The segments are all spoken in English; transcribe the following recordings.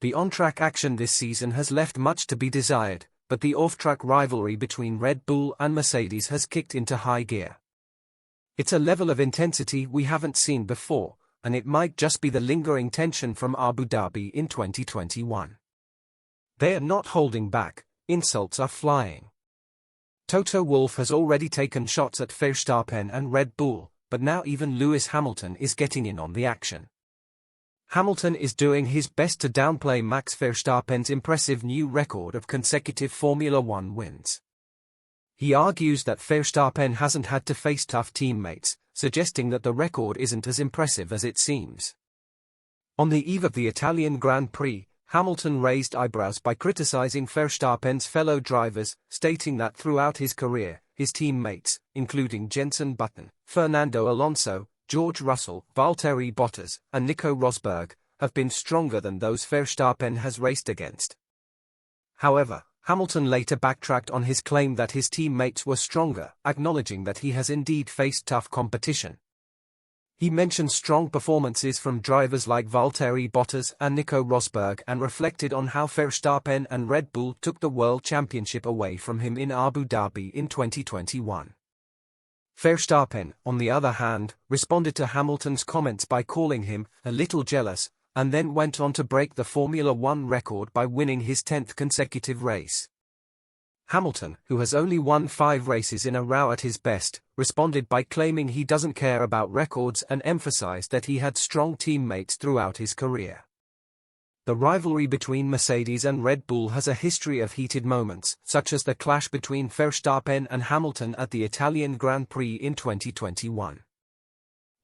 The on-track action this season has left much to be desired, but the off-track rivalry between Red Bull and Mercedes has kicked into high gear. It's a level of intensity we haven't seen before, and it might just be the lingering tension from Abu Dhabi in 2021. They are not holding back, insults are flying. Toto Wolff has already taken shots at Verstappen and Red Bull, but now even Lewis Hamilton is getting in on the action. Hamilton is doing his best to downplay Max Verstappen's impressive new record of consecutive Formula One wins. He argues that Verstappen hasn't had to face tough teammates, suggesting that the record isn't as impressive as it seems. On the eve of the Italian Grand Prix, Hamilton raised eyebrows by criticizing Verstappen's fellow drivers, stating that throughout his career, his teammates, including Jenson Button, Fernando Alonso, George Russell, Valtteri Bottas, and Nico Rosberg, have been stronger than those Verstappen has raced against. However, Hamilton later backtracked on his claim that his teammates were stronger, acknowledging that he has indeed faced tough competition. He mentioned strong performances from drivers like Valtteri Bottas and Nico Rosberg and reflected on how Verstappen and Red Bull took the World Championship away from him in Abu Dhabi in 2021. Verstappen, on the other hand, responded to Hamilton's comments by calling him a little jealous, and then went on to break the Formula One record by winning his 10th consecutive race. Hamilton, who has only won 5 races in a row at his best, responded by claiming he doesn't care about records and emphasized that he had strong teammates throughout his career. The rivalry between Mercedes and Red Bull has a history of heated moments, such as the clash between Verstappen and Hamilton at the Italian Grand Prix in 2021.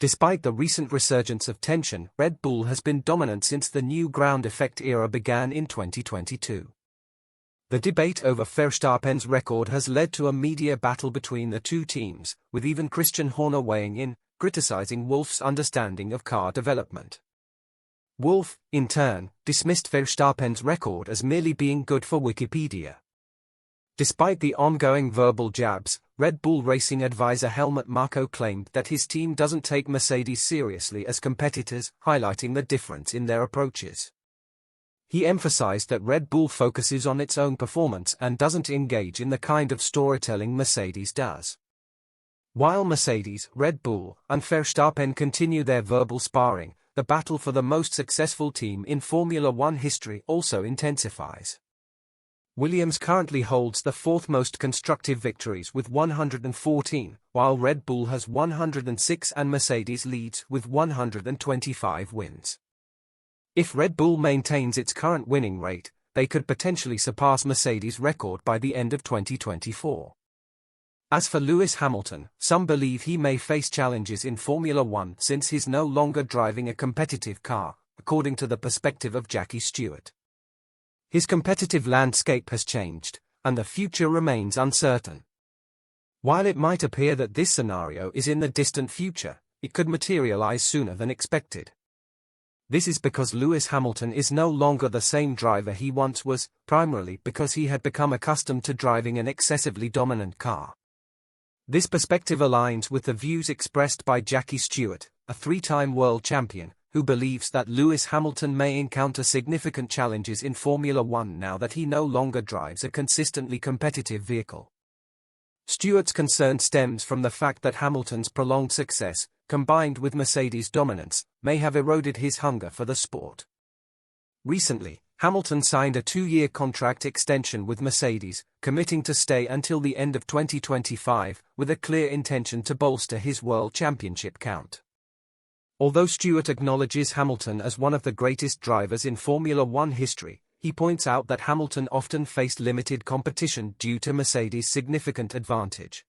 Despite the recent resurgence of tension, Red Bull has been dominant since the new ground effect era began in 2022. The debate over Verstappen's record has led to a media battle between the two teams, with even Christian Horner weighing in, criticizing Wolff's understanding of car development. Wolff, in turn, dismissed Verstappen's record as merely being good for Wikipedia. Despite the ongoing verbal jabs, Red Bull racing advisor Helmut Marko claimed that his team doesn't take Mercedes seriously as competitors, highlighting the difference in their approaches. He emphasized that Red Bull focuses on its own performance and doesn't engage in the kind of storytelling Mercedes does. While Mercedes, Red Bull, and Verstappen continue their verbal sparring, the battle for the most successful team in Formula One history also intensifies. Williams currently holds the 4th most constructive victories with 114, while Red Bull has 106 and Mercedes leads with 125 wins. If Red Bull maintains its current winning rate, they could potentially surpass Mercedes' record by the end of 2024. As for Lewis Hamilton, some believe he may face challenges in Formula One since he's no longer driving a competitive car, according to the perspective of Jackie Stewart. His competitive landscape has changed, and the future remains uncertain. While it might appear that this scenario is in the distant future, it could materialize sooner than expected. This is because Lewis Hamilton is no longer the same driver he once was, primarily because he had become accustomed to driving an excessively dominant car. This perspective aligns with the views expressed by Jackie Stewart, a 3-time world champion, who believes that Lewis Hamilton may encounter significant challenges in Formula One now that he no longer drives a consistently competitive vehicle. Stewart's concern stems from the fact that Hamilton's prolonged success, combined with Mercedes' dominance, may have eroded his hunger for the sport. Recently, Hamilton signed a 2-year contract extension with Mercedes, committing to stay until the end of 2025, with a clear intention to bolster his world championship count. Although Stewart acknowledges Hamilton as one of the greatest drivers in Formula One history, he points out that Hamilton often faced limited competition due to Mercedes' significant advantage.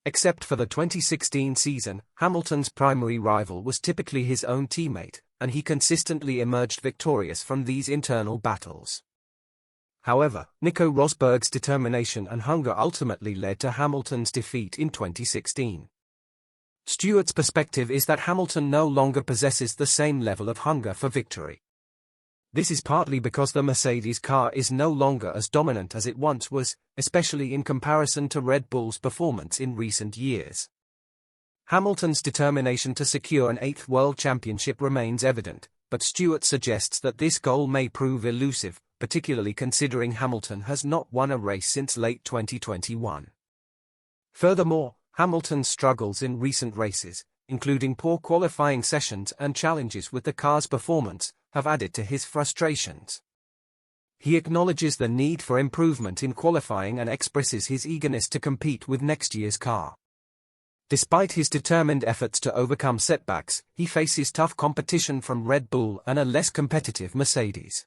Except for the 2016 season, Hamilton's primary rival was typically his own teammate, and he consistently emerged victorious from these internal battles. However, Nico Rosberg's determination and hunger ultimately led to Hamilton's defeat in 2016. Stewart's perspective is that Hamilton no longer possesses the same level of hunger for victory. This is partly because the Mercedes car is no longer as dominant as it once was, especially in comparison to Red Bull's performance in recent years. Hamilton's determination to secure an 8th world championship remains evident, but Stewart suggests that this goal may prove elusive, particularly considering Hamilton has not won a race since late 2021. Furthermore, Hamilton's struggles in recent races, including poor qualifying sessions and challenges with the car's performance, have added to his frustrations. He acknowledges the need for improvement in qualifying and expresses his eagerness to compete with next year's car. Despite his determined efforts to overcome setbacks, he faces tough competition from Red Bull and a less competitive Mercedes.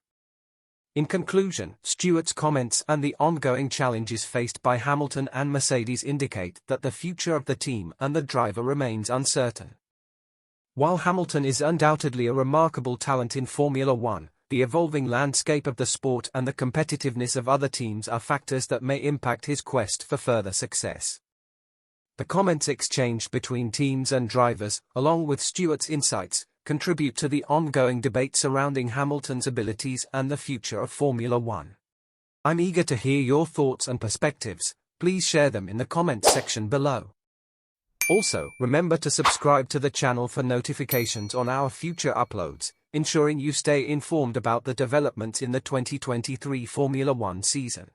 In conclusion, Stewart's comments and the ongoing challenges faced by Hamilton and Mercedes indicate that the future of the team and the driver remains uncertain. While Hamilton is undoubtedly a remarkable talent in Formula One, the evolving landscape of the sport and the competitiveness of other teams are factors that may impact his quest for further success. The comments exchanged between teams and drivers, along with Stewart's insights, contribute to the ongoing debate surrounding Hamilton's abilities and the future of Formula One. I'm eager to hear your thoughts and perspectives. Please share them in the comments section below. Also, remember to subscribe to the channel for notifications on our future uploads, ensuring you stay informed about the developments in the 2023 Formula One season.